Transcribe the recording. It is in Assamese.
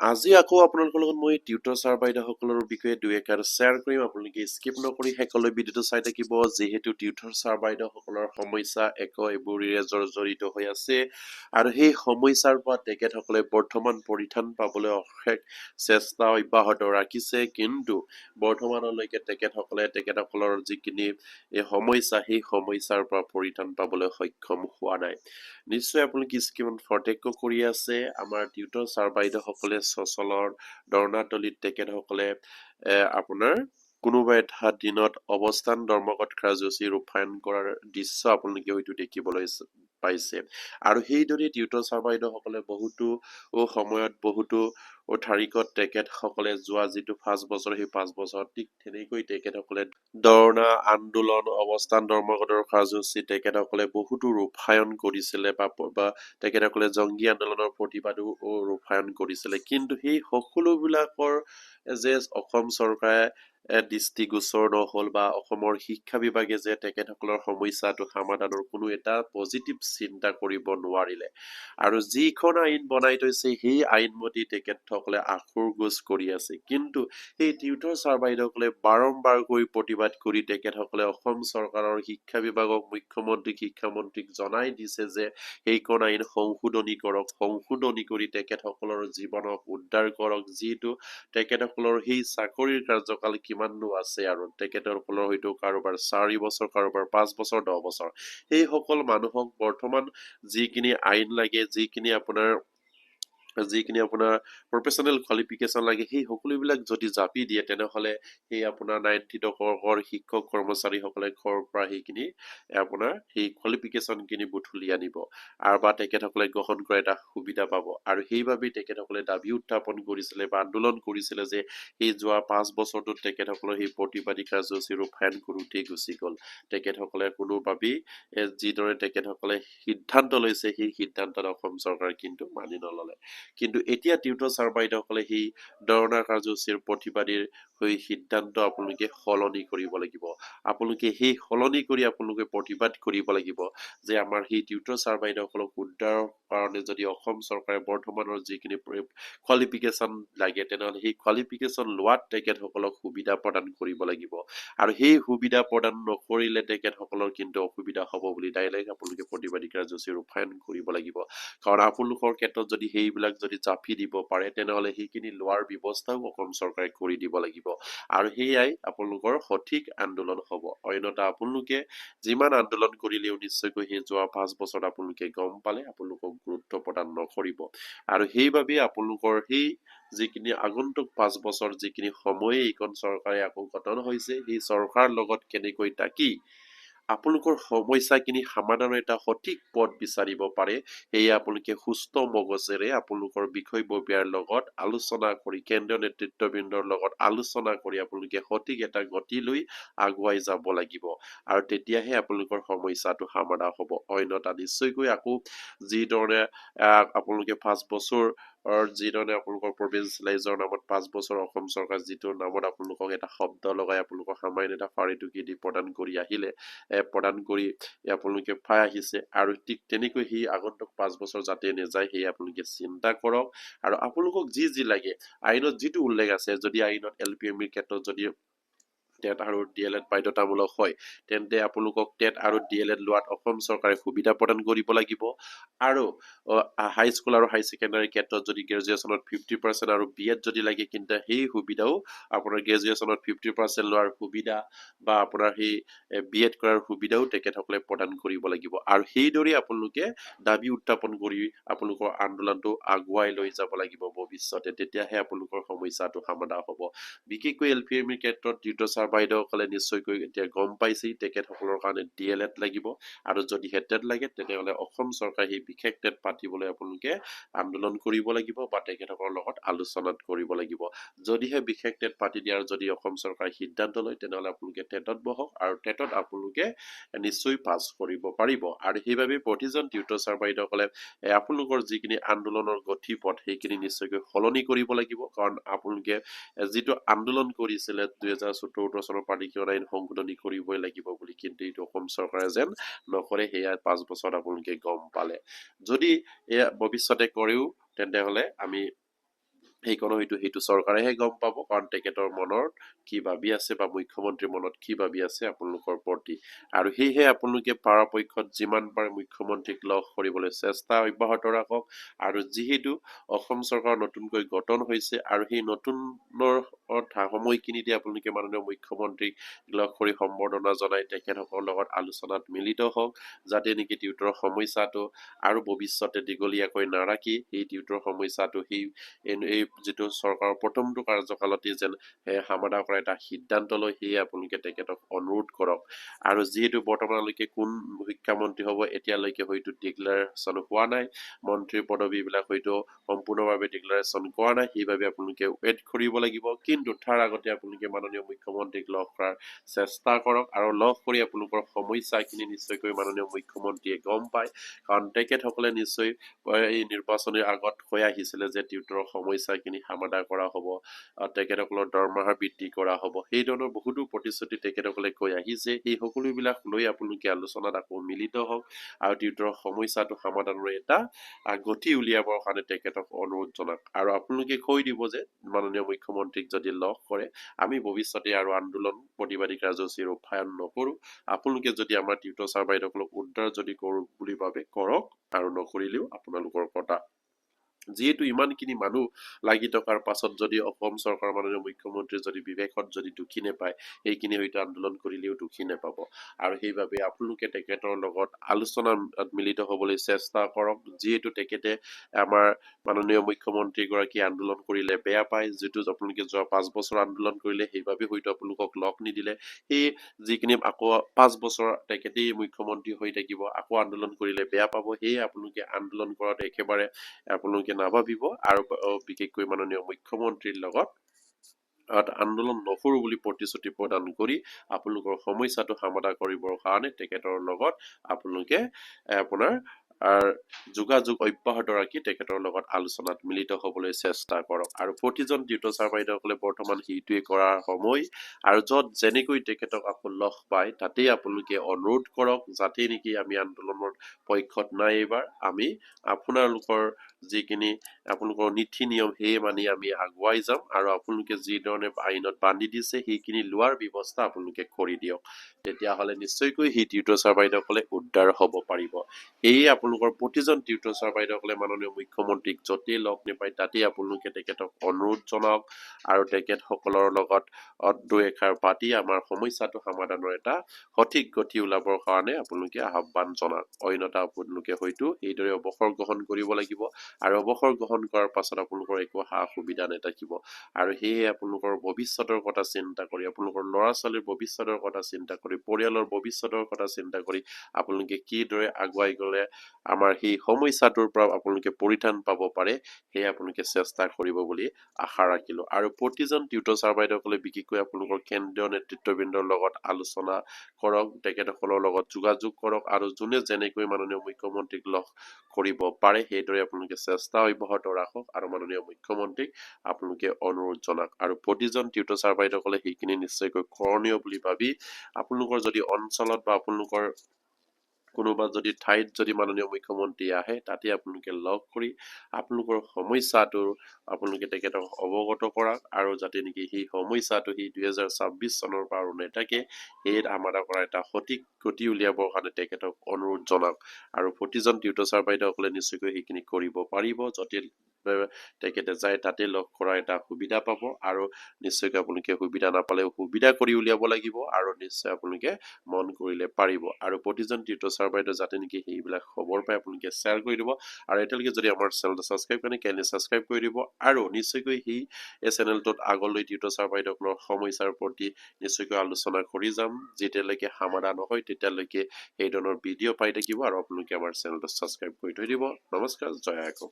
আজি আকৌ আপোনালোকৰ লগত মই টিউটৰ ছাৰ বাইদেউসকলৰ বিষয়ে দুই এষাৰ শ্বেয়াৰ কৰিম। আপোনালোকে স্কিপ নকৰি শেষলৈ ভিডিঅ'টো চাই থাকিব, যিহেতু টিউটৰ ছাৰ বাইদেউসকলৰ সমস্যা এবোৰেৰে জড়িত হৈ আছে আৰু সেই সমস্যাৰ পৰা তেখেতসকলে বৰ্তমান পৰিত্ৰাণ পাবলৈ অশেষ চেষ্টা অব্যাহত ৰাখিছে, কিন্তু বৰ্তমানলৈকে তেখেতসকলৰ যিখিনি এই সমস্যা সেই সমস্যাৰ পৰা পৰিত্ৰাণ পাবলৈ সক্ষম হোৱা নাই। নিশ্চয় আপোনালোকে স্কিমত প্ৰত্যক্ষ কৰি আছে, আমাৰ টিউটৰ ছাৰ বাইদেউসকলে চচলৰ দৰ্ণাতলিত তেখেতসকলে আপোনাৰ কোনোবা এটা দিনত অৱস্থান ধৰ্মঘট কাৰ্যসূচী ৰূপায়ণ কৰাৰ দৃশ্য আপোনালোকে হয়তো দেখিবলৈ পাইছে। আৰু সেইদৰে টিউটৰ ছাৰ বাইদেউসকলে বহুতো সময়ত বহুতো তাৰিখত তেখেতসকলে যোৱা যিটো 5 বছৰ সেই 5 বছৰত ঠিক তেনেকৈ তেখেতসকলে ধৰ্ণা আন্দোলন অৱস্থান ধৰ্মঘটৰ কাৰ্যসূচী তেখেতসকলে বহুতো ৰূপায়ণ কৰিছিলে বা তেখেতসকলে জংগী আন্দোলনৰ প্ৰতিবাদো ৰূপায়ণ কৰিছিলে, কিন্তু সেই সকলোবিলাকৰ যে অসম চৰকাৰে দৃষ্টিগোচৰ নহল বা অসমৰ শিক্ষা বিভাগে যে তেখেতসকলৰ সমস্যাটো সমাধানৰ কোনো এটা পজিটিভ চিন্তা কৰিব নোৱাৰিলে। আৰু যিখন আইন বনাই থৈছে সেই আইনমতে তেখেতসকলে আখৰগোজ কৰি আছে, কিন্তু সেই টিউটৰ ছাৰ বাইদেউসকলে বাৰম্বাৰকৈ প্ৰতিবাদ কৰি তেখেতসকলে অসম চৰকাৰৰ শিক্ষা বিভাগক শিক্ষামন্ত্ৰীক জনাই দিছে যে সেইখন আইন সংশোধনী কৰক, সংশোধনী কৰি তেখেতসকলৰ জীৱনক উদ্ধাৰ কৰক, যিহেতু তেখেতসকলৰ সেই চাকৰিৰ কাৰ্যকাল কিমাননো আছে আৰু তেখেতসকলৰ হয়তো কাৰোবাৰ 4 বছৰ, কাৰোবাৰ 5 বছৰ, 10 বছৰ। সেই সকল মানুহক বৰ্তমান যিখিনি আইন লাগে, যিখিনি আপোনাৰ প্ৰফেচনেল কোৱালিফিকেশ্যন লাগে, সেই সকলোবিলাক যদি জাপি দিয়ে তেনেহলে সেই আপোনাৰ 90 দশকৰ শিক্ষক কৰ্মচাৰীসকলে ঘৰৰ পৰা সেইখিনি আপোনাৰ সেই কোৱালিফিকেশ্যন খিনি বুটলি আনিব আৰু বা তেখেতসকলে গ্ৰহণ কৰা এটা সুবিধা পাব। আৰু সেইবাবেই তেখেতসকলে দাবী উত্থাপন কৰিছিলে বা আন্দোলন কৰিছিলে যে সেই যোৱা 5 বছৰটোত তেখেতসকলৰ সেই প্ৰতিবাদী কাৰ্যসূচী ৰূপায়ণ কৰোঁতেই গুচি গল। তেখেতসকলে কোনোভাৱেই যিদৰে তেখেতসকলে সিদ্ধান্ত লৈছে সেই সিদ্ধান্তত অসম চৰকাৰে কিন্তু মানি নললে। কিন্তু এতিয়া টিউটৰ ছাৰ বাইদেউসকলে সেই ধৰ্ণা কাৰ্যসূচীৰ প্ৰতিবাদীৰ হৈ সিদ্ধান্ত আপোনালোকে সলনি কৰিব লাগিব। আপোনালোকে সেই সলনি কৰি আপোনালোকে প্ৰতিবাদ কৰিব লাগিব যে আমাৰ সেই টিউটৰ ছাৰ বাইদেউসকলক উদ্ধাৰৰ কাৰণে যদি অসম চৰকাৰে বৰ্তমানৰ যিখিনি কোৱালিফিকেশ্যন লাগে তেনেহলে সেই কোৱালিফিকেশ্যন লোৱাত তেখেতসকলক সুবিধা প্ৰদান কৰিব লাগিব। আৰু সেই সুবিধা প্ৰদান নকৰিলে তেখেতসকলৰ কিন্তু অসুবিধা হ'ব বুলি ডাইৰেক্ট আপোনালোকে প্ৰতিবাদী কাৰ্যসূচী ৰূপায়ণ কৰিব লাগিব। কাৰণ আপোনালোকৰ ক্ষেত্ৰত যদি সেইবিলাক যদি জাপি দিব পাৰে তেনেহলে সেইখিনি লোৱাৰ ব্যৱস্থাও অসম চৰকাৰে কৰি দিব লাগিব, আৰু সেয়াই আপোনালোকৰ সঠিক আন্দোলন হ'ব। অন্যথা আপোনালোকে যিমান আন্দোলন কৰিলেও নিশ্চয়কৈ সেই যোৱা 5 বছৰত আপোনালোকে গম পালে আপোনালোকক গুৰুত্ব প্ৰদান নকৰিব। আৰু সেইবাবে আপোনালোকৰ সেই যিখিনি আগন্তুক 5 বছৰ যিখিনি সময়ে এইখন চৰকাৰে আকৌ গঠন হৈছে, সেই চৰকাৰ লগত কেনেকৈ থাকি আপোনালোকৰ সমস্যাখিনি সমাধানৰ এটা সঠিক পথ বিচাৰিব পাৰে, সেয়ে আপোনালোকে সুস্থ মগজেৰে আপোনালোকৰ বিষয়ববীয়াৰ লগত আলোচনা কৰি কেন্দ্ৰীয় নেতৃত্ববৃন্দৰ লগত আলোচনা কৰি আপোনালোকে সঠিক এটা গতি লৈ আগুৱাই যাব লাগিব, আৰু তেতিয়াহে আপোনালোকৰ সমস্যাটো সমাধান হ'ব। অন্যথা নিশ্চয়কৈ আকৌ যিধৰণে আপোনালোকে 5 বছৰ যিধৰণে আপোনালোকৰ প্ৰভিন্সিয়েলাইজৰ নামত 5 বছৰ অসম চৰকাৰ যিটো নামত আপোনালোকক এটা শব্দ লগাই আপোনালোকৰ সামান্য এটা ফাৰিটুকি দি প্ৰদান কৰি আহিলে, প্ৰদান কৰি আপোনালোকে পাই আহিছে, আৰু ঠিক তেনেকৈ সেই আগন্তুক 5 বছৰ যাতে নেযায় সেয়ে আপোনালোকে চিন্তা কৰক। আৰু আপোনালোকক যি লাগে আইনত যিটো উল্লেখ আছে, যদি আইনত LPMEৰ ক্ষেত্ৰত যদি টেট আৰু DLED বাধ্যতামূলক হয় তেন্তে আপোনালোকক টেট আৰু DLED লোৱাত অসম চৰকাৰে সুবিধা প্ৰদান কৰিব লাগিব। আৰু হাইস্কুল আৰু হাই ছেকেণ্ডাৰী ক্ষেত্ৰত যদি গ্ৰেজুৱেশ্যনত 50% আৰু BEd যদি লাগে কিন্তু সেই সুবিধাও আপোনাৰ গ্ৰেজুৱেশ্যনত 50% লোৱাৰ সুবিধা বা আপোনাৰ সেই BEd কৰাৰ সুবিধাও তেখেতসকলে প্ৰদান কৰিব লাগিব। আৰু সেইদৰে আপোনালোকে দাবী উত্থাপন কৰি আপোনালোকৰ আন্দোলনটো আগুৱাই লৈ যাব লাগিব ভৱিষ্যতে, তেতিয়াহে আপোনালোকৰ সমস্যাটো সমাধান হ'ব। বিশেষকৈ LPMEৰ ক্ষেত্ৰত টিউটৰ ছাৰ বাইদেউসকলে নিশ্চয়কৈ এতিয়া গম পাইছেই তেখেতসকলৰ কাৰণে DLED লাগিব, আৰু যদিহে টেট লাগে তেনেহলে অসম চৰকাৰে সেই বিশেষ টেট পাতিবলৈ আপোনালোকে আন্দোলন কৰিব লাগিব বা তেখেতসকলৰ লগত আলোচনাত কৰিব লাগিব। যদিহে বিশেষ টেট পাতি দিয়াৰ যদি অসম চৰকাৰে সিদ্ধান্ত লয় তেনেহলে আপোনালোকে টেটত বহক, আৰু টেটত আপোনালোকে নিশ্চয় পাছ কৰিব পাৰিব। আৰু সেইবাবে প্ৰতিজন টিউটৰ ছাৰ বাইদেউসকলে আপোনালোকৰ যিখিনি আন্দোলনৰ গতি পথ সেইখিনি নিশ্চয়কৈ সলনি কৰিব লাগিব, কাৰণ আপোনালোকে যিটো আন্দোলন কৰিছিলে 2014 চনৰ পাৰ্টিকিয়ন আইন সংশোধনী কৰিবই লাগিব বুলি, কিন্তু এইটো অসম চৰকাৰে যেন নকৰে, সেয়া 5 বছৰত আপোনালোকে গম পালে। যদি এয়া ভৱিষ্যতে কৰেও তেন্তে হলে আমি সেইকণো হয়তো সেইটো চৰকাৰেহে গম পাব, কাৰণ তেখেতৰ মনত কি ভাবি আছে বা মুখ্যমন্ত্ৰীৰ মনত কি ভাবি আছে আপোনালোকৰ প্ৰতি। আৰু সেয়েহে আপোনালোকে পৰাপক্ষত যিমান পাৰে মুখ্যমন্ত্ৰীক লগ কৰিবলৈ চেষ্টা অব্যাহত ৰাখক। আৰু যিহেতু অসম চৰকাৰ নতুনকৈ গঠন হৈছে আৰু সেই নতুনৰ সময়খিনিতে আপোনালোকে মাননীয় মুখ্যমন্ত্ৰীক লগ কৰি সম্বৰ্ধনা জনাই তেখেতসকলৰ লগত আলোচনাত মিলিত হওক, যাতে নেকি টিউটৰৰ সমস্যাটো আৰু ভৱিষ্যতে দীঘলীয়াকৈ নাৰাখি সেই টিউটৰৰ সমস্যাটো এই যিটো চৰকাৰৰ প্ৰথমটো কাৰ্যকালতে যেন সমাধা কৰা এটা সিদ্ধান্ত লয়, সেয়ে আপোনালোকে তেখেতক অনুৰোধ কৰক। আৰু যিহেতু বৰ্তমানলৈকে কোন শিক্ষামন্ত্ৰী হ'ব এতিয়ালৈকে হয়তো ডিক্লেৰেশ্যন হোৱা নাই, মন্ত্ৰীৰ পদবীবিলাক হয়তো সম্পূৰ্ণভাৱে ডিক্লেৰেশ্যন কৰা নাই, সেইবাবে আপোনালোকে ৱেইট কৰিব লাগিব। কিন্তু তাৰ আগতে আপোনালোকে মাননীয় মুখ্যমন্ত্ৰীক লগ কৰাৰ চেষ্টা কৰক, আৰু লগ কৰি আপোনালোকৰ সমস্যাখিনি নিশ্চয়কৈ মাননীয় মুখ্যমন্ত্ৰীয়ে গম পায়, কাৰণ তেখেতসকলে নিশ্চয় এই নিৰ্বাচনীৰ আগত কৈ আহিছিলে যে টিউটৰৰ সমস্যাখিনি সমাধান কৰা হ'ব, তেখেতসকলৰ দৰমহা বৃদ্ধি কৰা হ'ব, সেই ধৰণৰ বহুতো প্ৰতিশ্ৰুতি তেখেতসকলে কৈ আহিছে। এই সকলোবিলাক লৈ আপোনালোকে আলোচনাত আকৌ মিলিত হওক আৰু টিউটৰৰ সমস্যাটো সমাধানৰ এটা গতি উলিয়াবৰ কাৰণে তেখেতক অনুৰোধ জনাওক। আৰু আপোনালোকে কৈ দিব যে মাননীয় মুখ্যমন্ত্ৰীক যদি লগ কৰে আমি ভৱিষ্যতে আৰু আন্দোলন প্ৰতিবাদী কাৰ্যসূচী ৰূপায়ণ নকৰোঁ, আপোনালোকে যদি আমাৰ টিউটৰ ছাৰ বাইদেউসকলক উদ্ধাৰ যদি কৰোঁ বুলি ভাবে কৰক, আৰু নকৰিলেও আপোনালোকৰ কথা। যিহেতু ইমানখিনি মানুহ লাগি থকাৰ পাছত যদি অসম চৰকাৰৰ মাননীয় মুখ্যমন্ত্ৰী যদি বিবেকত যদি দুখী নেপায়, সেইখিনি হয়তো আন্দোলন কৰিলেও দুখী নেপাব। আৰু সেইবাবে আপোনালোকে তেখেতৰ লগত আলোচনাত মিলিত হ'বলৈ চেষ্টা কৰক। যিহেতু তেখেতে আমাৰ মাননীয় মুখ্যমন্ত্ৰীগৰাকী আন্দোলন কৰিলে বেয়া পায়, যিটো আপোনালোকে যোৱা 5 বছৰ আন্দোলন কৰিলে সেইবাবে হয়তো আপোনালোকক লগ নিদিলে, সেই যিখিনি আকৌ 5 বছৰ তেখেতেই মুখ্যমন্ত্ৰী হৈ থাকিব, আকৌ আন্দোলন কৰিলে বেয়া পাব, সেয়ে আপোনালোকে আন্দোলন কৰাত একেবাৰে আপোনালোকে নাভাবিব। আৰু বিশেষকৈ মাননীয় মুখ্যমন্ত্ৰীৰ লগত আন্দোলন নকৰোঁ বুলি প্ৰতিশ্ৰুতি প্ৰদান কৰি আপোনালোকৰ সমস্যাটো সমাধান কৰিবৰ কাৰণে তেখেতৰ লগত আপোনালোকে আপোনাৰ যোগাযোগ অব্যাহত ৰাখি তেখেতৰ লগত আলোচনাত মিলিত হ'বলৈ চেষ্টা কৰক। আৰু প্ৰতিজন টিউটৰ ছাৰ বাইদেউসকলে বৰ্তমান সেইটোৱে কৰাৰ সময়, আৰু য'ত যেনেকৈ তেখেতক আকৌ লগ পায় তাতেই আপোনালোকে অনুৰোধ কৰক, যাতে নেকি আমি আন্দোলনৰ পক্ষত নাই, এইবাৰ আমি আপোনালোকৰ যিখিনি আপোনালোকৰ নীতি নিয়ম সেয়ে মানি আমি আগুৱাই যাম, আৰু আপোনালোকে যি ধৰণে আইনত বান্ধি দিছে সেইখিনি লোৱাৰ ব্যৱস্থা আপোনালোকে কৰি দিয়ক। তেতিয়াহ'লে নিশ্চয়কৈ সেই টিউটৰ ছাৰ বাইদেউসকলে উদ্ধাৰ হ'ব পাৰিব। সেয়ে আপোনালোকৰ প্ৰতিজন টিউটৰ ছাৰ বাইদেউসকলে মাননীয় মুখ্যমন্ত্ৰীক য'তেই লগ নাপায় তাতেই আপোনালোকে তেখেতক অনুৰোধ জনাওক, আৰু তেখেতসকলৰ লগত দুই এষাৰ পাতি আমাৰ সমস্যাটো সমাধানৰ এটা সঠিক গতি ওলাবৰ কাৰণে আপোনালোকে আহ্বান জনাওক। অন্যথা আপোনালোকে হয়তো এইদৰে অৱসৰ গ্ৰহণ কৰিব লাগিব, আৰু অৱসৰ গ্ৰহণ কৰাৰ পাছত আপোনালোকৰ একো সা সুবিধা নাথাকিব। আৰু সেয়ে আপোনালোকৰ ভৱিষ্যতৰ কথা চিন্তা কৰি, আপোনালোকৰ ল'ৰা ছোৱালীৰ ভৱিষ্যতৰ কথা চিন্তা কৰি, পৰিয়ালৰ ভৱিষ্যতৰ কথা চিন্তা কৰি আপোনালোকে কিদৰে আগুৱাই গ'লে আমাৰ সেই সমস্যাটোৰ পৰা আপোনালোকে পৰিত্ৰাণ পাব পাৰে, সেয়ে আপোনালোকে চেষ্টা কৰিব বুলি আশা ৰাখিলোঁ। আৰু প্ৰতিজন টিউটৰ ছাৰ বাইদেউসকলে বিশেষকৈ আপোনালোকৰ কেন্দ্ৰীয় নেতৃত্ববৃন্দৰ লগত আলোচনা কৰক, তেখেতসকলৰ লগত যোগাযোগ কৰক, আৰু যোনে যেনেকৈ মাননীয় মুখ্যমন্ত্ৰীক লগ কৰিব পাৰে সেইদৰে আপোনালোকে চেষ্টা অব্যাহত ৰাখক, আৰু মাননীয় মুখ্যমন্ত্ৰীক আপোনালোকে অনুৰোধ জনাওক। আৰু প্ৰতিজন টিউটৰ ছাৰ বাইদেউসকলে সেইখিনি নিশ্চয়কৈ কৰণীয় বুলি ভাবি আপোনালোকৰ যদি অঞ্চলত বা আপোনালোকৰ কোনোবা যদি ঠাইত যদি মাননীয় মুখ্যমন্ত্ৰী আহে তাতে আপোনালোকে লগ কৰি আপোনালোকৰ সমস্যাটো আপোনালোকে তেখেতক অৱগত কৰাক, আৰু যাতে নেকি সেই সমস্যাটো সেই 2026 চনৰ পৰা আৰু নেথাকে সেয়ে সমাধান কৰা এটা সঠিক গতি উলিয়াবৰ কাৰণে তেখেতক অনুৰোধ জনাওক। আৰু প্ৰতিজন টিউটৰ ছাৰ বাইদেউসকলে নিশ্চয়কৈ সেইখিনি কৰিব পাৰিব, য'তে তেখেতে যায় তাতে লগ কৰাৰ এটা সুবিধা পাব, আৰু নিশ্চয়কৈ আপোনালোকে সুবিধা নাপালেও সুবিধা কৰি উলিয়াব লাগিব, আৰু নিশ্চয় আপোনালোকে মন কৰিলে পাৰিব। আৰু প্ৰতিজন টিউটৰ ছাৰ বাইদেউ যাতে নেকি সেইবিলাক খবৰ পাই আপোনালোকে শ্বেয়াৰ কৰি দিব, আৰু এতিয়ালৈকে যদি আমাৰ চেনেলটো ছাবস্ক্ৰাইব কৰে কাইণ্ডলি ছাবস্ক্ৰাইব কৰি দিব, আৰু নিশ্চয়কৈ এই চেনেলটোত আগলৈ টিউটৰ ছাৰ বাইদেউসকলৰ সমস্যাৰ প্ৰতি নিশ্চয়কৈ আলোচনা কৰি যাম। যেতিয়ালৈকে সমাধান নহয় তেতিয়ালৈকে সেই ধৰণৰ ভিডিঅ' পাই থাকিব, আৰু আপোনালোকে আমাৰ চেনেলটো ছাবস্ক্ৰাইব কৰি থৈ দিব। নমস্কাৰ, জয় আই অসম।